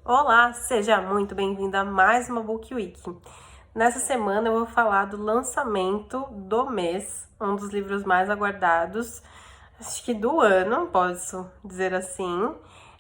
Olá, seja muito bem-vindo a mais uma Book Week. Nessa semana eu vou falar do lançamento do mês, um dos livros mais aguardados, acho que do ano, posso dizer assim.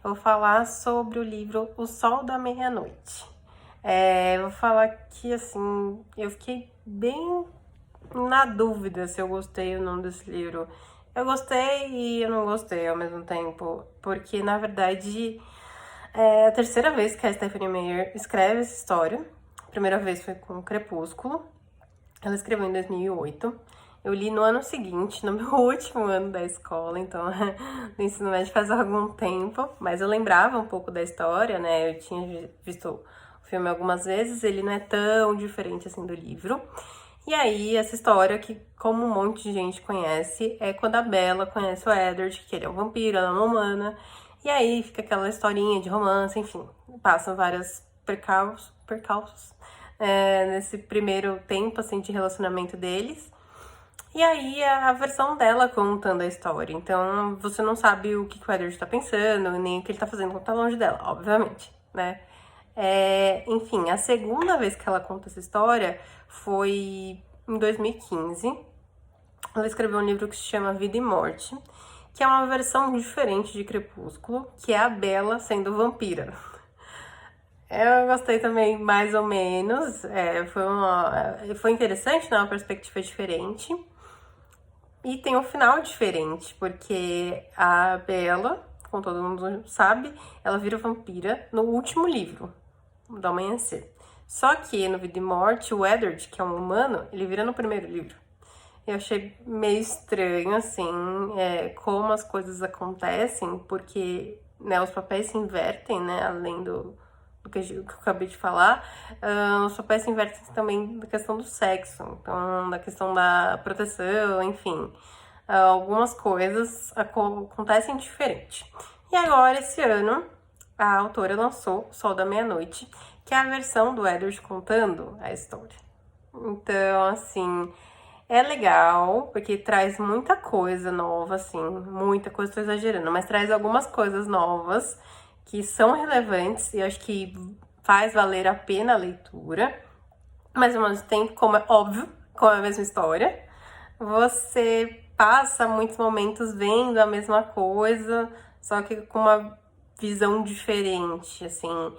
Eu vou falar sobre o livro O Sol da Meia-Noite. Vou falar que, assim, eu fiquei bem na dúvida se eu gostei ou não desse livro. Eu gostei e eu não gostei ao mesmo tempo, porque, na verdade, é a terceira vez que a Stephanie Meyer escreve essa história. A primeira vez foi com Crepúsculo. Ela escreveu em 2008. Eu li no ano seguinte, no meu último ano da escola, então no ensino médio faz algum tempo, mas eu lembrava um pouco da história, né? Eu tinha visto o filme algumas vezes, ele não é tão diferente assim do livro. E aí, essa história que, como um monte de gente conhece, é quando a Bella conhece o Edward, que ele é um vampiro, ela é uma humana. E aí fica aquela historinha de romance, enfim, passam vários percalços nesse primeiro tempo, assim, de relacionamento deles. E aí a versão dela contando a história. Então, você não sabe o que o Edward tá pensando, nem o que ele tá fazendo quando tá longe dela, obviamente, né? Enfim, a segunda vez que ela conta essa história foi em 2015. Ela escreveu um livro que se chama Vida e Morte, que é uma versão diferente de Crepúsculo, que é a Bella sendo vampira. Eu gostei também, mais ou menos. Foi interessante, né? Uma perspectiva diferente. E tem um final diferente, porque a Bella, como todo mundo sabe, ela vira vampira no último livro, do Amanhecer. Só que no Vida e Morte, o Edward, que é um humano, ele vira no primeiro livro. Eu achei meio estranho, assim, como as coisas acontecem, porque, né, os papéis se invertem, né, além do que eu acabei de falar, os papéis se invertem também na questão do sexo, então, na questão da proteção, enfim, algumas coisas acontecem diferente. E agora, esse ano, a autora lançou O Sol da Meia-Noite, que é a versão do Edward contando a história. Então, assim, é legal, porque traz muita coisa nova, assim, muita coisa, tô exagerando, mas traz algumas coisas novas que são relevantes e acho que faz valer a pena a leitura. Mas ao mesmo tempo, como é óbvio, como é a mesma história, você passa muitos momentos vendo a mesma coisa, só que com uma visão diferente, assim.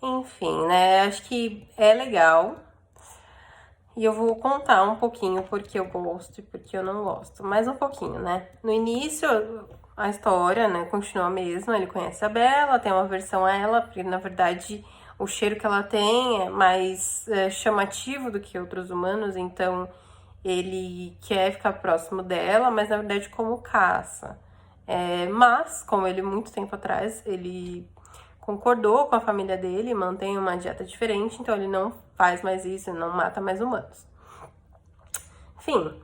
Enfim, né? Acho que é legal. E eu vou contar um pouquinho porque eu gosto e porque eu não gosto. Mais um pouquinho, né? No início, a história, né, continua a mesma. Ele conhece a Bella, tem uma versão a ela, porque na verdade o cheiro que ela tem é mais chamativo do que outros humanos, então ele quer ficar próximo dela, mas na verdade como caça. Mas, como ele muito tempo atrás, ele concordou com a família dele, mantém uma dieta diferente, então ele não faz mais isso, não mata mais humanos. Enfim,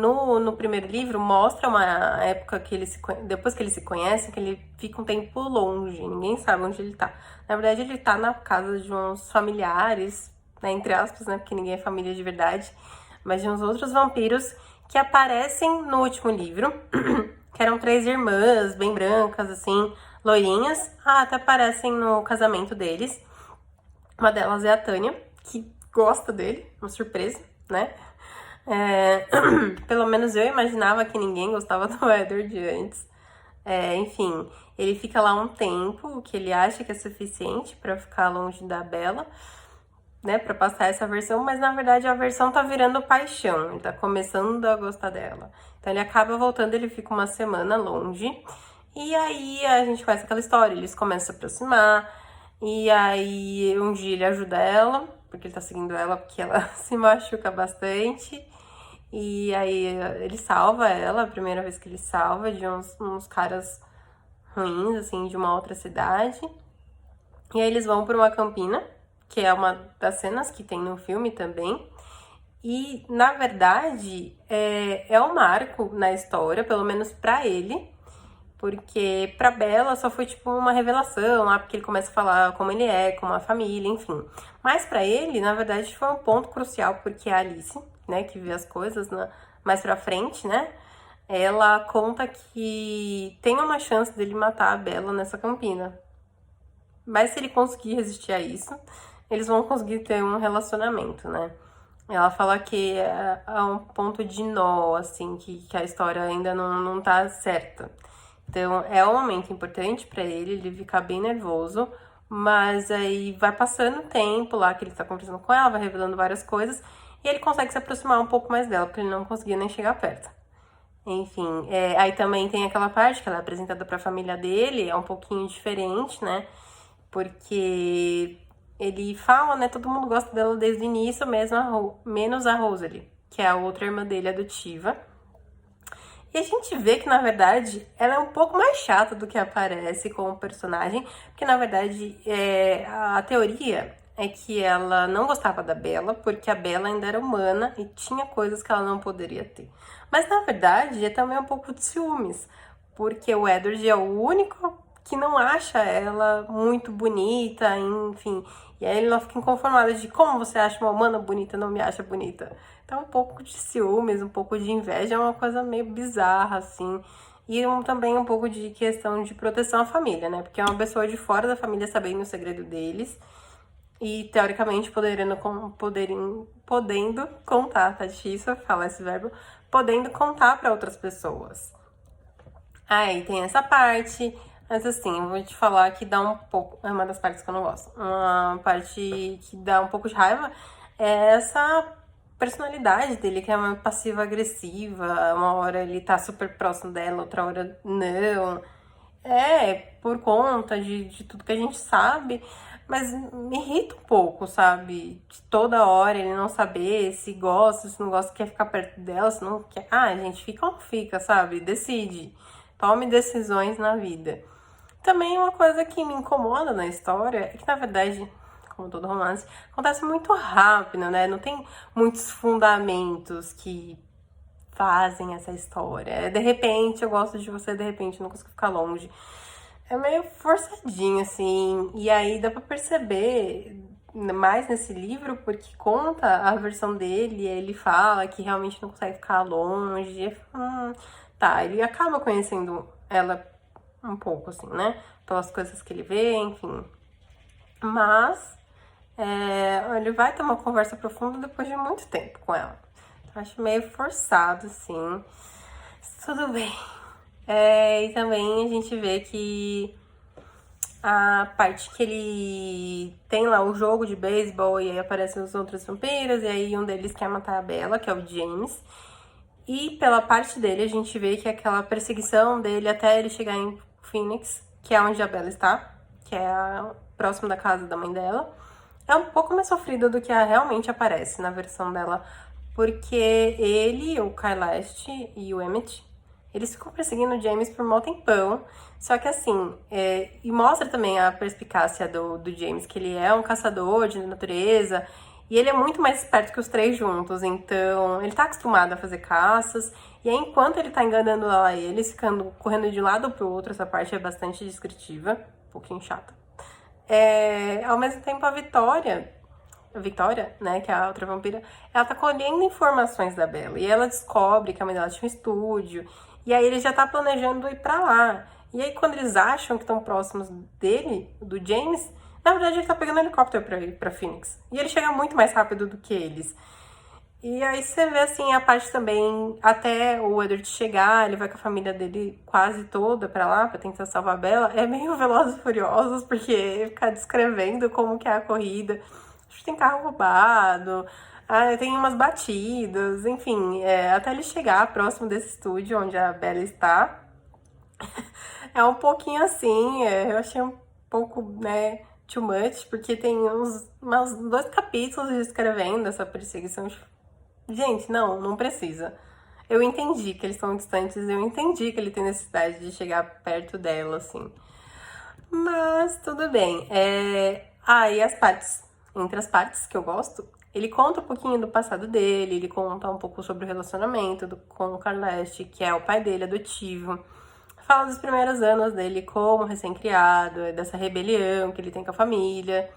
no primeiro livro mostra uma época que depois que eles se conhecem, que ele fica um tempo longe, ninguém sabe onde ele tá. Na verdade, ele tá na casa de uns familiares, né, entre aspas, né, porque ninguém é família de verdade, mas de uns outros vampiros que aparecem no último livro, que eram 3 irmãs, bem brancas, assim, loirinhas, até aparecem no casamento deles. Uma delas é a Tânia, que gosta dele, uma surpresa, né? Pelo menos eu imaginava que ninguém gostava do Edward antes. Enfim, ele fica lá um tempo, o que ele acha que é suficiente pra ficar longe da Bella, né? Pra passar essa versão, mas na verdade a versão tá virando paixão, ele tá começando a gostar dela. Então ele acaba voltando, ele fica uma semana longe. E aí a gente faz aquela história, eles começam a se aproximar. E aí um dia ele ajuda ela, porque ele tá seguindo ela, porque ela se machuca bastante. E aí ele salva ela, a primeira vez que ele salva, de uns caras ruins, assim, de uma outra cidade. E aí eles vão pra uma campina, que é uma das cenas que tem no filme também. E, na verdade, é um marco na história, pelo menos pra ele, porque pra Bella só foi tipo uma revelação, lá porque ele começa a falar como ele é, como a família, enfim. Mas pra ele, na verdade, foi um ponto crucial, porque é a Alice, né, que vê as coisas mais pra frente, né, ela conta que tem uma chance dele matar a Bella nessa campina. Mas se ele conseguir resistir a isso, eles vão conseguir ter um relacionamento, né? Ela fala que é um ponto de nó, assim, que a história ainda não tá certa. Então, é um momento importante pra ele fica bem nervoso, mas aí vai passando o tempo lá que ele tá conversando com ela, vai revelando várias coisas, e ele consegue se aproximar um pouco mais dela, porque ele não conseguia nem chegar perto. Enfim, aí também tem aquela parte que ela é apresentada pra família dele, é um pouquinho diferente, né? Porque ele fala, né? Todo mundo gosta dela desde o início, mesmo menos a Rosalie, que é a outra irmã dele adotiva. E a gente vê que, na verdade, ela é um pouco mais chata do que aparece como personagem, porque, na verdade, a teoria é que ela não gostava da Bella, porque a Bella ainda era humana e tinha coisas que ela não poderia ter. Mas, na verdade, é também um pouco de ciúmes, porque o Edward é o único que não acha ela muito bonita, enfim. E aí ele não fica inconformado de como você acha uma humana bonita e não me acha bonita. Então, um pouco de ciúmes, um pouco de inveja é uma coisa meio bizarra, assim. E também um pouco de questão de proteção à família, né? Porque é uma pessoa de fora da família sabendo o segredo deles e, teoricamente, podendo contar, tá difícil falar esse verbo, podendo contar para outras pessoas. Aí tem essa parte, mas assim, eu vou te falar que dá um pouco. É uma das partes que eu não gosto. Uma parte que dá um pouco de raiva é essa personalidade dele, que é uma passiva-agressiva. Uma hora ele tá super próximo dela, outra hora não. Por conta de tudo que a gente sabe, mas me irrita um pouco, sabe? De toda hora ele não saber se gosta, se não gosta, quer ficar perto dela, se não quer. Ah, gente, fica ou não fica, sabe? Decide. Tome decisões na vida. Também uma coisa que me incomoda na história é que, na verdade, como todo romance, acontece muito rápido, né? Não tem muitos fundamentos que fazem essa história. De repente, eu gosto de você, de repente, não consigo ficar longe. É meio forçadinho, assim. E aí dá pra perceber mais nesse livro, porque conta a versão dele, e ele fala que realmente não consegue ficar longe. Tá, ele acaba conhecendo ela um pouco, assim, né? Pelas coisas que ele vê, enfim. Mas ele vai ter uma conversa profunda depois de muito tempo com ela. Acho meio forçado, assim. Tudo bem. E também a gente vê que a parte que ele tem lá o jogo de beisebol e aí aparecem os outros vampiros, e aí um deles quer matar a Bella, que é o James. E pela parte dele, a gente vê que aquela perseguição dele até ele chegar em Phoenix, que é onde a Bella está, que é próximo da casa da mãe dela, é um pouco mais sofrida do que realmente aparece na versão dela, porque ele, o Kyle Last e o Emmett, eles ficam perseguindo o James por um tempão. Só que assim, e mostra também a perspicácia do James, que ele é um caçador de natureza, e ele é muito mais esperto que os três juntos, então ele tá acostumado a fazer caças, e aí enquanto ele tá enganando lá eles, ficando correndo de um lado pro outro, essa parte é bastante descritiva, um pouquinho chata. Ao mesmo tempo a Victoria, né, que é a outra vampira, ela tá colhendo informações da Bella, e ela descobre que a mãe dela tinha um estúdio, e aí ele já tá planejando ir pra lá. E aí quando eles acham que estão próximos dele, do James, na verdade ele tá pegando um helicóptero pra ir pra Phoenix. E ele chega muito mais rápido do que eles. E aí você vê, assim, a parte também, até o Edward chegar, ele vai com a família dele quase toda pra lá, pra tentar salvar a Bella. É meio Velozes e Furiosos, porque fica descrevendo como que é a corrida. Acho que tem carro roubado, tem umas batidas, enfim. Até ele chegar próximo desse estúdio onde a Bella está. É um pouquinho assim, eu achei um pouco, né, too much, porque tem uns 2 capítulos descrevendo essa perseguição. Gente, não precisa. Eu entendi que eles são distantes, eu entendi que ele tem necessidade de chegar perto dela, assim. Mas tudo bem. E as partes, entre as partes que eu gosto, ele conta um pouquinho do passado dele, ele conta um pouco sobre o relacionamento com o Carleste, que é o pai dele, adotivo. Fala dos primeiros anos dele como recém-criado, dessa rebelião que ele tem com a família.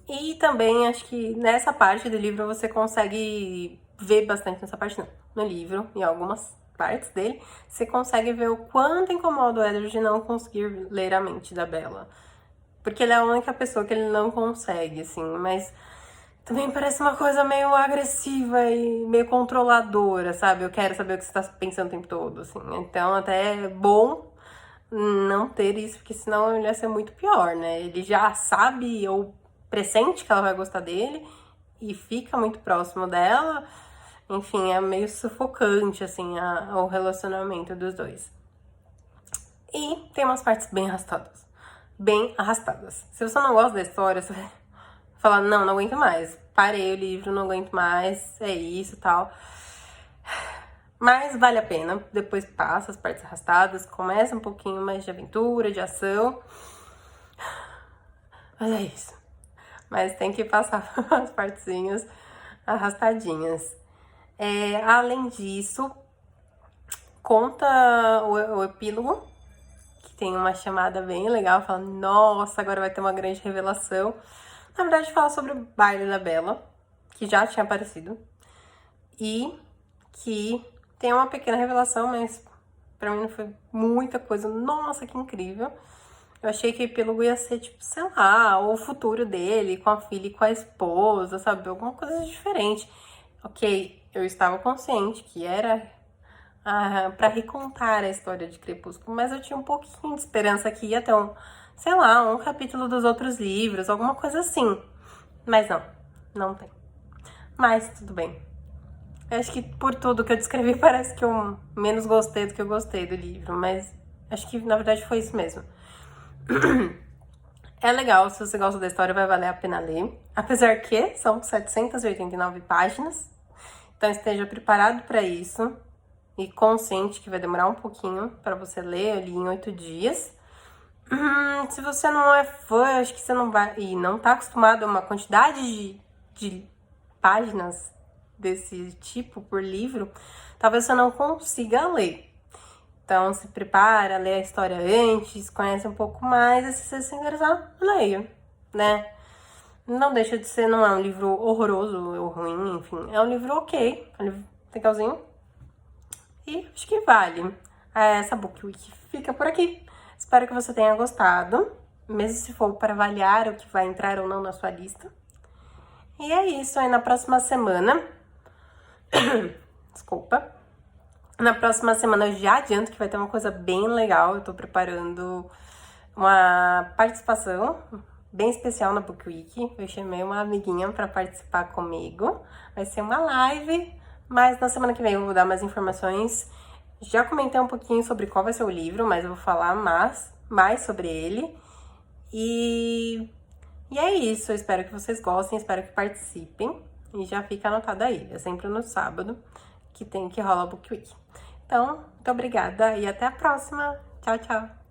E também acho que nessa parte do livro você consegue ver bastante nessa parte, não, no livro, em algumas partes dele, você consegue ver o quanto incomoda o Edward de não conseguir ler a mente da Bella. Porque ele é a única pessoa que ele não consegue, assim, mas também parece uma coisa meio agressiva e meio controladora, sabe? Eu quero saber o que você tá pensando o tempo todo, assim. Então, até é bom não ter isso, porque senão ele ia ser muito pior, né? Ele já sabe ou pressente que ela vai gostar dele e fica muito próximo dela. Enfim, é meio sufocante, assim, o relacionamento dos dois. E tem umas partes bem arrastadas. Bem arrastadas. Se você não gosta da história, você vai falar, não aguento mais. Parei o livro, não aguento mais, é isso e tal. Mas vale a pena. Depois passa as partes arrastadas, começa um pouquinho mais de aventura, de ação. Mas é isso. Mas tem que passar as partezinhas arrastadinhas. Além disso, conta o epílogo, que tem uma chamada bem legal, fala, nossa, agora vai ter uma grande revelação. Na verdade, fala sobre o baile da Bella, que já tinha aparecido, e que tem uma pequena revelação, mas pra mim não foi muita coisa. Nossa, que incrível. Eu achei que o epílogo ia ser, tipo, sei lá, o futuro dele, com a filha e com a esposa, sabe? Alguma coisa diferente. Ok, eu estava consciente que era pra recontar a história de Crepúsculo, mas eu tinha um pouquinho de esperança que ia ter sei lá, um capítulo dos outros livros, alguma coisa assim. Mas não tem. Mas tudo bem. Eu acho que por tudo que eu descrevi, parece que eu menos gostei do que eu gostei do livro, mas acho que na verdade foi isso mesmo. É legal, se você gosta da história, vai valer a pena ler. Apesar que são 789 páginas, então esteja preparado para isso e consciente que vai demorar um pouquinho para você ler ali em 8 dias. Se você não é fã, acho que você não vai e não tá acostumado a uma quantidade de páginas desse tipo por livro, talvez você não consiga ler. Então, se prepara, lê a história antes, conhece um pouco mais, e se você se interessar, leia, né? Não deixa de ser, não é um livro horroroso ou ruim, enfim. É um livro ok, é um livro legalzinho. E acho que vale. Essa Book Week fica por aqui. Espero que você tenha gostado, mesmo se for para avaliar o que vai entrar ou não na sua lista. E é isso, aí na próxima semana... Desculpa. Na próxima semana eu já adianto que vai ter uma coisa bem legal. Eu tô preparando uma participação bem especial na Book Week. Eu chamei uma amiguinha pra participar comigo. Vai ser uma live, mas na semana que vem eu vou dar mais informações. Já comentei um pouquinho sobre qual vai ser o livro, mas eu vou falar mais sobre ele. E é isso, eu espero que vocês gostem, espero que participem. E já fica anotado aí, é sempre no sábado que rola a Book Week. Então, muito obrigada e até a próxima. Tchau, tchau!